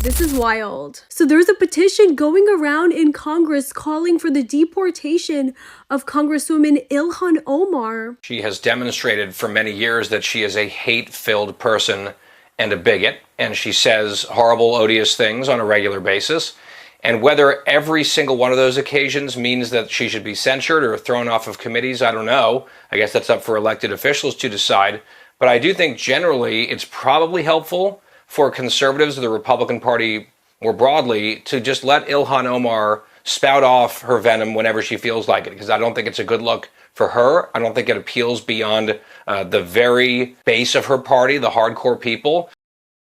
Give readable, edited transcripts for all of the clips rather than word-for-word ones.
This is wild. So there's a petition going around in Congress calling for the deportation of Congresswoman Ilhan Omar. She has demonstrated for many years that she is a hate-filled person and a bigot, and she says horrible, odious things on a regular basis. And whether every single one of those occasions means that she should be censured or thrown off of committees, I don't know. I guess that's up for elected officials to decide. But I do think generally it's probably helpful for conservatives of the Republican Party more broadly to just let Ilhan Omar spout off her venom whenever she feels like it, because I don't think it's a good look for her. I don't think it appeals beyond the very base of her party, the hardcore people.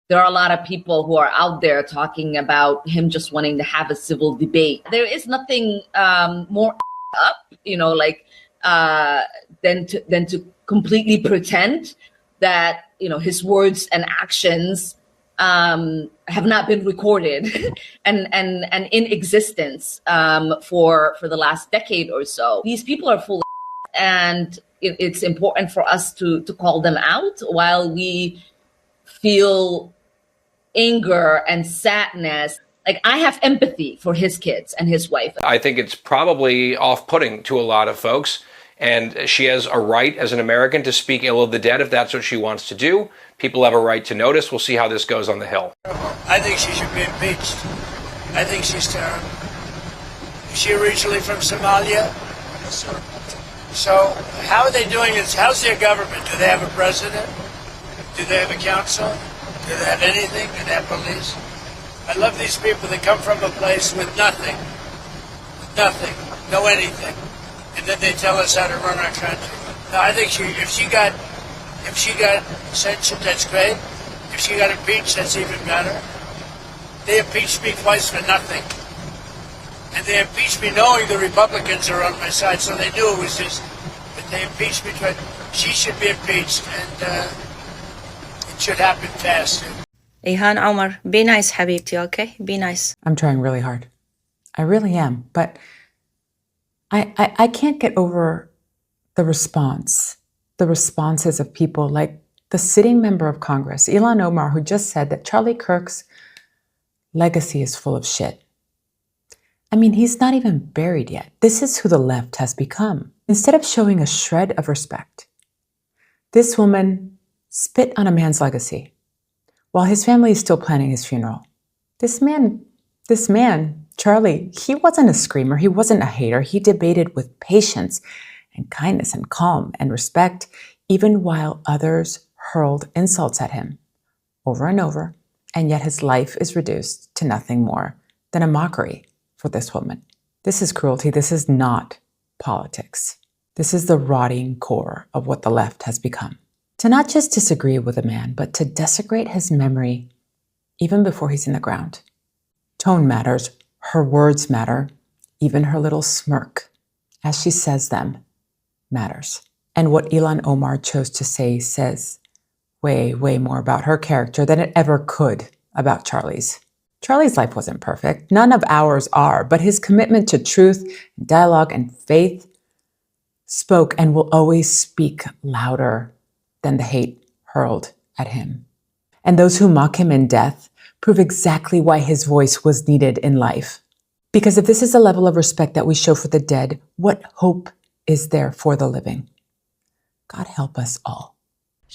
There are a lot of people who are out there talking about him just wanting to have a civil debate. There is nothing more up, than to completely pretend that, his words and actions have not been recorded and in existence for the last decade or so. These people are full of and it's important for us to call them out while we feel anger and sadness. Like, I have empathy for his kids and his wife. I think it's probably off-putting to a lot of folks, and she has a right as an American to speak ill of the dead if that's what she wants to do. People have a right to notice. We'll see how this goes on the Hill. I think she should be impeached. I think she's terrible. Is she originally from Somalia? Yes, sir. So how are they doing this? How's their government? Do they have a president? Do they have a council? Do they have anything? Do they have police? I love these people that come from a place with nothing, no anything, and then they tell us how to run our country. No, I think if she got censured, that's great. If she got impeached, that's even better. They impeached me twice for nothing, and they impeached me knowing the Republicans are on my side, so they knew it was just. But they impeached me twice. She should be impeached, and it should happen fast. Ilhan Omar, be nice, Habibti, okay? Be nice. I'm trying really hard. I really am. But I can't get over the responses of people like the sitting member of Congress, Ilhan Omar, who just said that Charlie Kirk's legacy is full of shit. I mean, he's not even buried yet. This is who the left has become. Instead of showing a shred of respect, this woman spit on a man's legacy while his family is still planning his funeral. This man, Charlie, he wasn't a screamer. He wasn't a hater. He debated with patience and kindness and calm and respect, even while others hurled insults at him over and over. And yet his life is reduced to nothing more than a mockery for this woman. This is cruelty. This is not politics. This is the rotting core of what the left has become. To not just disagree with a man, but to desecrate his memory even before he's in the ground. Tone matters. Her words matter. Even her little smirk as she says them matters. And what Ilhan Omar chose to say says way, way more about her character than it ever could about Charlie's. Charlie's life wasn't perfect. None of ours are, but his commitment to truth, dialogue, and faith spoke and will always speak louder than the hate hurled at him. And those who mock him in death prove exactly why his voice was needed in life. Because if this is a level of respect that we show for the dead, what hope is there for the living? God help us all.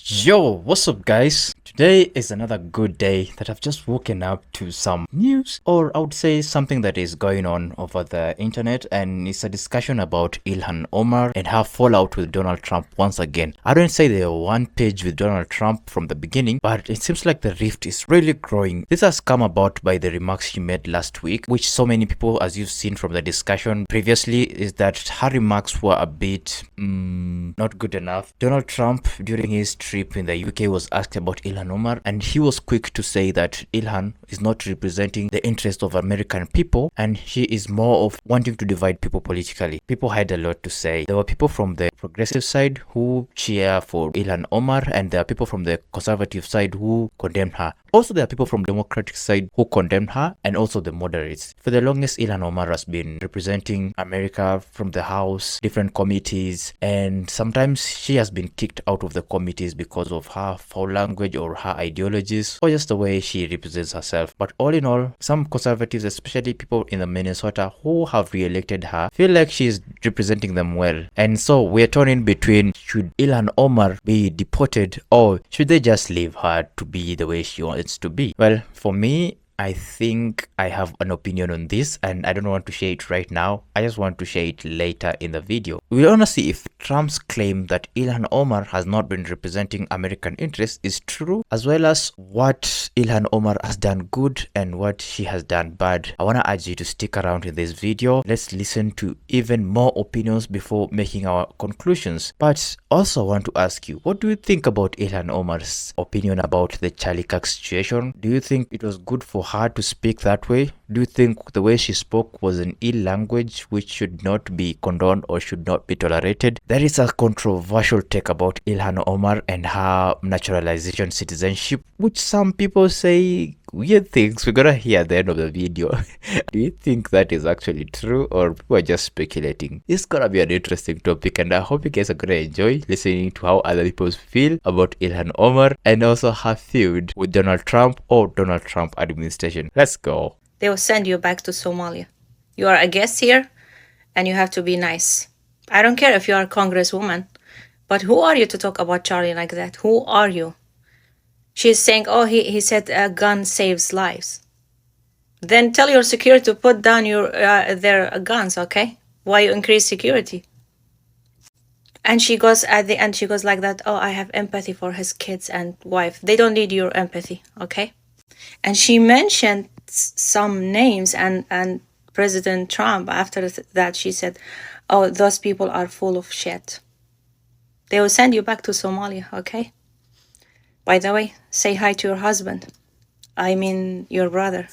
Yo, what's up guys? Today is another good day that I've just woken up to some news, or I would say something that is going on over the internet, and it's a discussion about Ilhan Omar and her fallout with Donald Trump once again. I don't say they were one page with Donald Trump from the beginning, but it seems like the rift is really growing. This has come about by the remarks she made last week, which so many people, as you've seen from the discussion previously, is that her remarks were a bit not good enough. Donald Trump, during his trip in the UK, was asked about Ilhan Omar, and he was quick to say that Ilhan is not representing the interest of American people, and she is more of wanting to divide people politically. People had a lot to say. There were people from the progressive side who cheer for Ilhan Omar, and there are people from the conservative side who condemn her. Also, there are people from the Democratic side who condemn her, and also the moderates. For the longest, Ilhan Omar has been representing America from the House, different committees, and sometimes she has been kicked out of the committees is because of her foul language or her ideologies or just the way she represents herself. But all in all, some conservatives, especially people in the Minnesota who have re-elected her, feel like she's representing them well. And so we're torn in between, should Ilhan Omar be deported or should they just leave her to be the way she wants to be? Well, for me, I think I have an opinion on this and I don't want to share it right now. I just want to share it later in the video. We want to see if Trump's claim that Ilhan Omar has not been representing American interests is true, as well as what Ilhan Omar has done good and what she has done bad. I want to urge you to stick around in this video. Let's listen to even more opinions before making our conclusions. But also want to ask you, what do you think about Ilhan Omar's opinion about the Charlie Kirk situation? Do you think it was good for her to speak that way? Do you think the way she spoke was an ill language which should not be condoned or should not be tolerated? There is a controversial take about Ilhan Omar and her naturalization citizenship, which some people say weird things. We're gonna hear at the end of the video. Do you think that is actually true or people are just speculating? It's gonna be an interesting topic and I hope you guys are gonna enjoy listening to how other people feel about Ilhan Omar and also her feud with Donald Trump or Donald Trump administration. Let's go. They will send you back to Somalia. You are a guest here and you have to be nice. I don't care if you are a congresswoman, but who are you to talk about Charlie like that? Who are you? She's saying, oh, he said a gun saves lives. Then tell your security to put down their guns, okay? Why you increase security? And she goes, at the end, she goes like that, oh, I have empathy for his kids and wife. They don't need your empathy, okay? And she mentioned some names and President Trump, after that, she said, oh, those people are full of shit. They will send you back to Somalia, okay? By the way, say hi to your husband. I mean, your brother.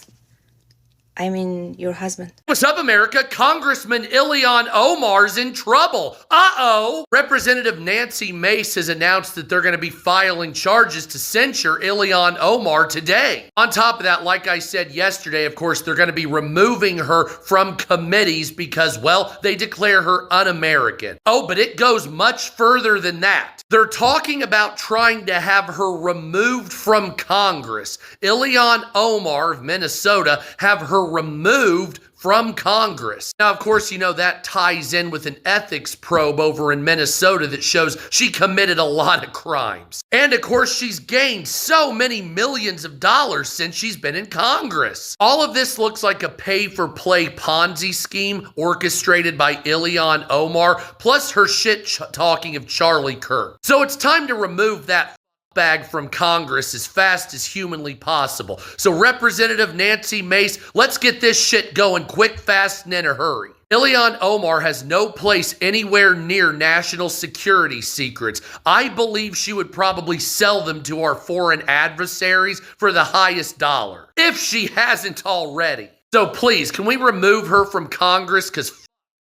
I mean, your husband. What's up, America? Congressman Ilhan Omar's in trouble. Uh-oh. Representative Nancy Mace has announced that they're going to be filing charges to censure Ilhan Omar today. On top of that, like I said yesterday, of course, they're going to be removing her from committees because, well, they declare her un-American. Oh, but it goes much further than that. They're talking about trying to have her removed from Congress. Ilhan Omar of Minnesota have her removed from Congress. Now, of course, you know that ties in with an ethics probe over in Minnesota that shows she committed a lot of crimes. And of course, she's gained so many millions of dollars since she's been in Congress. All of this looks like a pay-for-play Ponzi scheme orchestrated by Ilhan Omar, plus her shit-talking of Charlie Kirk. So it's time to remove that bag from Congress as fast as humanly possible. So Representative Nancy Mace, let's get this shit going quick, fast, and in a hurry. Ilhan Omar has no place anywhere near national security secrets. I believe she would probably sell them to our foreign adversaries for the highest dollar, if she hasn't already. So please, can we remove her from Congress? Because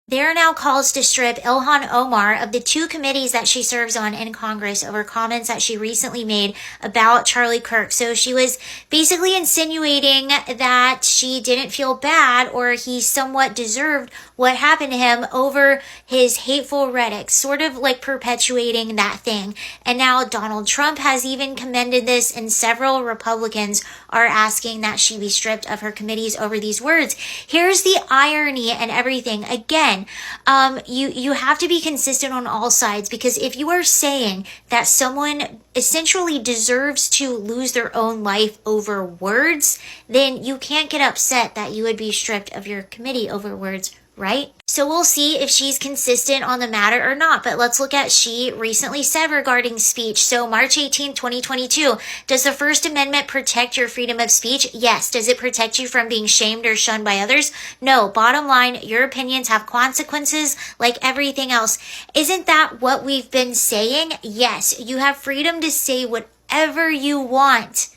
there are now calls to strip Ilhan Omar of the 2 committees that she serves on in Congress over comments that she recently made about Charlie Kirk. So she was basically insinuating that she didn't feel bad or he somewhat deserved what happened to him over his hateful rhetoric, sort of like perpetuating that thing. And now Donald Trump has even commended this, and several Republicans are asking that she be stripped of her committees over these words. Here's the irony and everything. Again, you have to be consistent on all sides, because if you are saying that someone essentially deserves to lose their own life over words, then you can't get upset that you would be stripped of your committee over words, right? So we'll see if she's consistent on the matter or not, but let's look at she recently said regarding speech. So March 18, 2022, does the First Amendment protect your freedom of speech? Yes. Does it protect you from being shamed or shunned by others? No. Bottom line, your opinions have consequences like everything else. Isn't that what we've been saying? Yes. You have freedom to say whatever you want.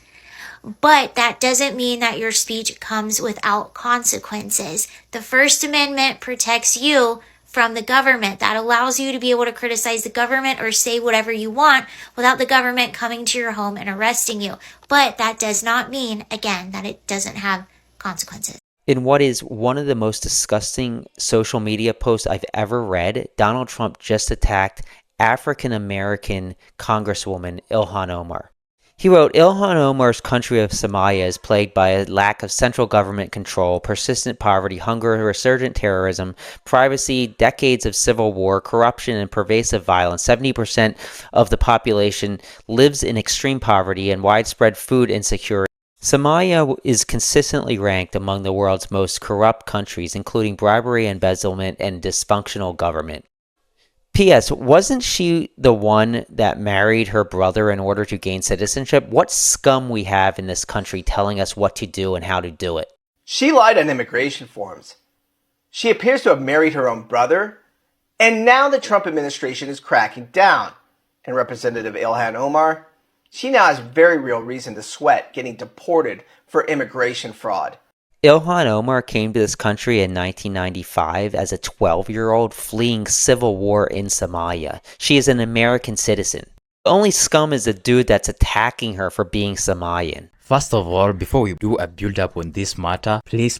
But that doesn't mean that your speech comes without consequences. The First Amendment protects you from the government. That allows you to be able to criticize the government or say whatever you want without the government coming to your home and arresting you. But that does not mean, again, that it doesn't have consequences. In what is one of the most disgusting social media posts I've ever read, Donald Trump just attacked African-American Congresswoman Ilhan Omar. He wrote, Ilhan Omar's country of Somalia is plagued by a lack of central government control, persistent poverty, hunger, resurgent terrorism, privacy, decades of civil war, corruption, and pervasive violence. 70% of the population lives in extreme poverty and widespread food insecurity. Somalia is consistently ranked among the world's most corrupt countries, including bribery, embezzlement, and dysfunctional government. P.S. Wasn't she the one that married her brother in order to gain citizenship? What scum we have in this country telling us what to do and how to do it. She lied on immigration forms. She appears to have married her own brother. And now the Trump administration is cracking down. And Representative Ilhan Omar, she now has very real reason to sweat getting deported for immigration fraud. Ilhan Omar came to this country in 1995 as a 12-year-old fleeing civil war in Somalia. She is an American citizen. The only scum is the dude that's attacking her for being Somalian. First of all, before we do a build up on this matter, please,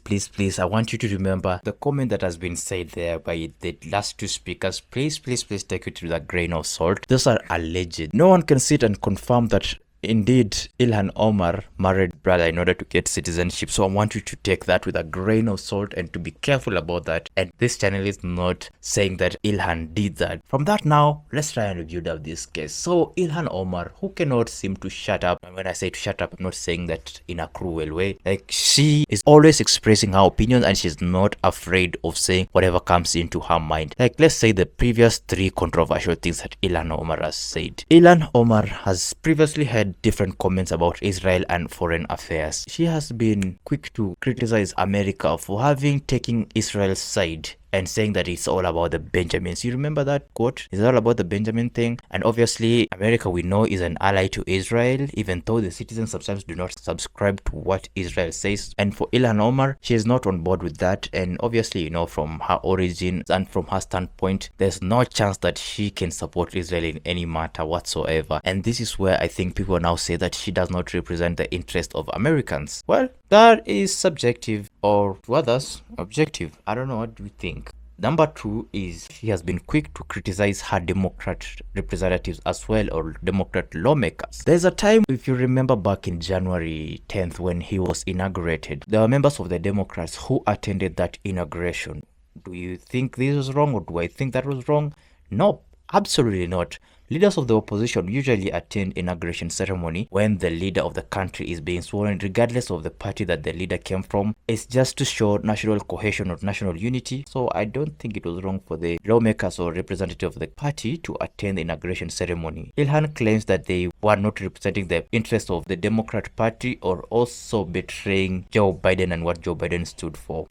I want you to remember the comment that has been said there by the last two speakers. Please take it with a grain of salt. Those are alleged. No one can sit and confirm that indeed Ilhan Omar married brother in order to get citizenship. So I want you to take that with a grain of salt and to be careful about that. And this channel is not saying that Ilhan did that. From that now, let's try and build up this case. So Ilhan Omar, who cannot seem to shut up. And when I say to shut up, I'm not saying that in a cruel way. Like, she is always expressing her opinions and she's not afraid of saying whatever comes into her mind. Like, let's say the previous 3 controversial things that Ilhan Omar has said. Ilhan Omar has previously had different comments about Israel and foreign affairs. She has been quick to criticize America for having taken Israel's side and saying that it's all about the Benjamins. You remember that quote? It's all about the Benjamin thing. And obviously, America, we know, is an ally to Israel, even though the citizens sometimes do not subscribe to what Israel says. And for Ilhan Omar, she is not on board with that. And obviously, you know, from her origin and from her standpoint, there's no chance that she can support Israel in any matter whatsoever. And this is where I think people now say that she does not represent the interest of Americans. Well, that is subjective, or to others, objective. I don't know, what do you think? Number 2 is she has been quick to criticize her Democrat representatives as well, or Democrat lawmakers. There's a time, if you remember back in January 10th when he was inaugurated, there were members of the Democrats who attended that inauguration. Do you think this was wrong, or do I think that was wrong? No, absolutely not. Leaders of the opposition usually attend inauguration ceremony when the leader of the country is being sworn, regardless of the party that the leader came from. It's just to show national cohesion or national unity. So I don't think it was wrong for the lawmakers or representatives of the party to attend the inauguration ceremony. Ilhan claims that they were not representing the interests of the Democrat Party, or also betraying Joe Biden and what Joe Biden stood for.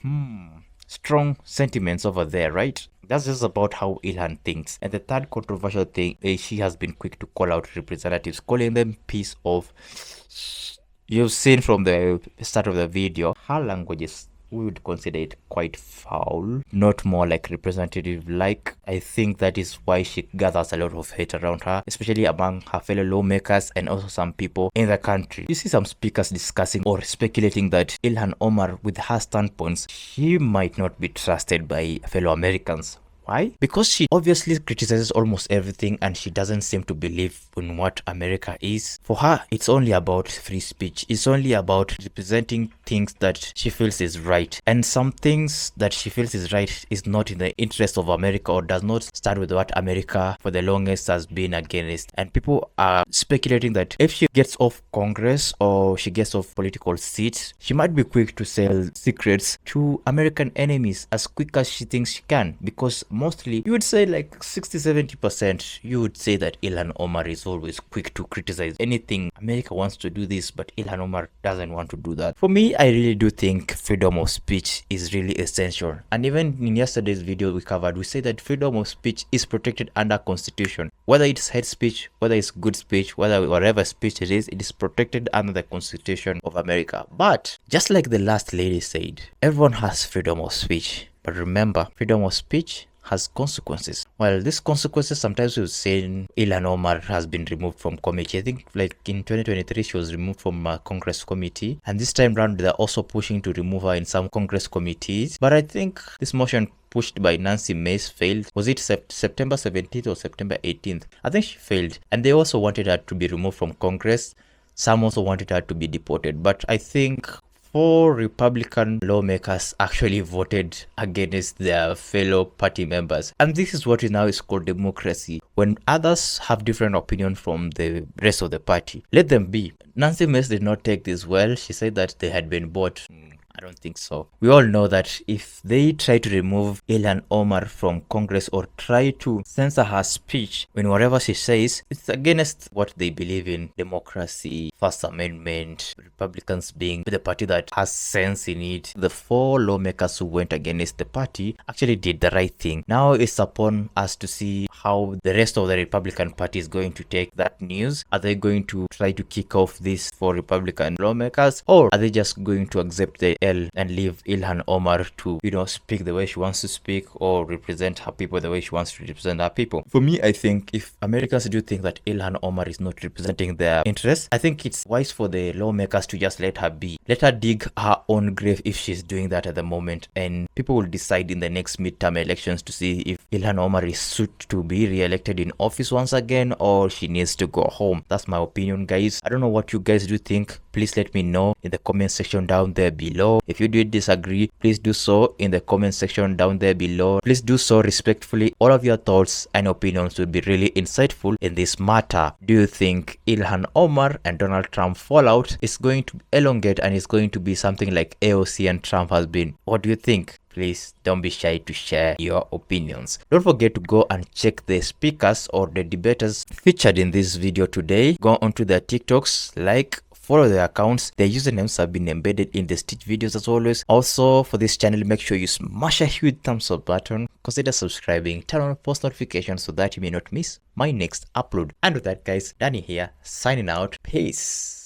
Strong sentiments over there, right? That's just about how Ilhan thinks. And the third controversial thing is she has been quick to call out representatives, calling them piece of... You've seen from the start of the video, her language is, we would consider it quite foul, not more like representative like. I think that is why she gathers a lot of hate around her, especially among her fellow lawmakers and also some people in the country. You see some speakers discussing or speculating that Ilhan Omar, with her standpoints, she might not be trusted by fellow Americans. Why? Because she obviously criticizes almost everything and she doesn't seem to believe in what America is. For her, it's only about free speech. It's only about representing things that she feels is right. And some things that she feels is right is not in the interest of America, or does not stand with what America for the longest has been against. And people are speculating that if she gets off Congress or she gets off political seats, she might be quick to sell secrets to American enemies as quick as she thinks she can, because mostly you would say like 60-70% you would say that Ilhan Omar is always quick to criticize anything. America wants to do this, but Ilhan Omar doesn't want to do that. For me, I really do think freedom of speech is really essential. And even in yesterday's video we covered, we say that freedom of speech is protected under Constitution. Whether it's hate speech, whether it's good speech, whatever speech it is protected under the Constitution of America. But just like the last lady said, everyone has freedom of speech. But remember, freedom of speech has consequences. Well, these consequences, sometimes we've seen Ilhan Omar has been removed from committee. I think like in 2023 she was removed from a Congress committee, and this time round they're also pushing to remove her in some Congress committees. But I think this motion pushed by Nancy Mace failed. Was it September 17th or September 18th? I think she failed, and they also wanted her to be removed from Congress. Some also wanted her to be deported, but I think 4 Republican lawmakers actually voted against their fellow party members. And this is what now is called democracy. When others have different opinion from the rest of the party, let them be. Nancy Mace did not take this well. She said that they had been bought. I don't think so. We all know that if they try to remove Ilhan Omar from Congress or try to censor her speech when whatever she says, it's against what they believe in: democracy, First Amendment, Republicans being the party that has sense in it. The 4 lawmakers who went against the party actually did the right thing. Now it's upon us to see how the rest of the Republican Party is going to take that news. Are they going to try to kick off these 4 Republican lawmakers, or are they just going to accept the L and leave Ilhan Omar to, speak the way she wants to speak or represent her people the way she wants to represent her people? For me, I think if Americans do think that Ilhan Omar is not representing their interests, I think it's wise for the lawmakers to just let her be. Let her dig her own grave if she's doing that at the moment, and people will decide in the next midterm elections to see if Ilhan Omar is suited to be re-elected in office once again or she needs to go home. That's my opinion, guys. I don't know what you guys do think. Please let me know in the comment section down there below. If you do disagree, please do so in the comment section down there below. Please do so respectfully. All of your thoughts and opinions will be really insightful in this matter. Do you think Ilhan Omar and Donald Trump fallout is going to elongate and is going to be something like AOC and Trump has been? What do you think? Please don't be shy to share your opinions. Don't forget to go and check the speakers or the debaters featured in this video today. Go onto their TikToks, follow their accounts. Their usernames have been embedded in the stitch videos as always. Also, for this channel, make sure you smash a huge thumbs up button. Consider subscribing, turn on post notifications so that you may not miss my next upload. And with that, guys, Danny here, signing out. Peace.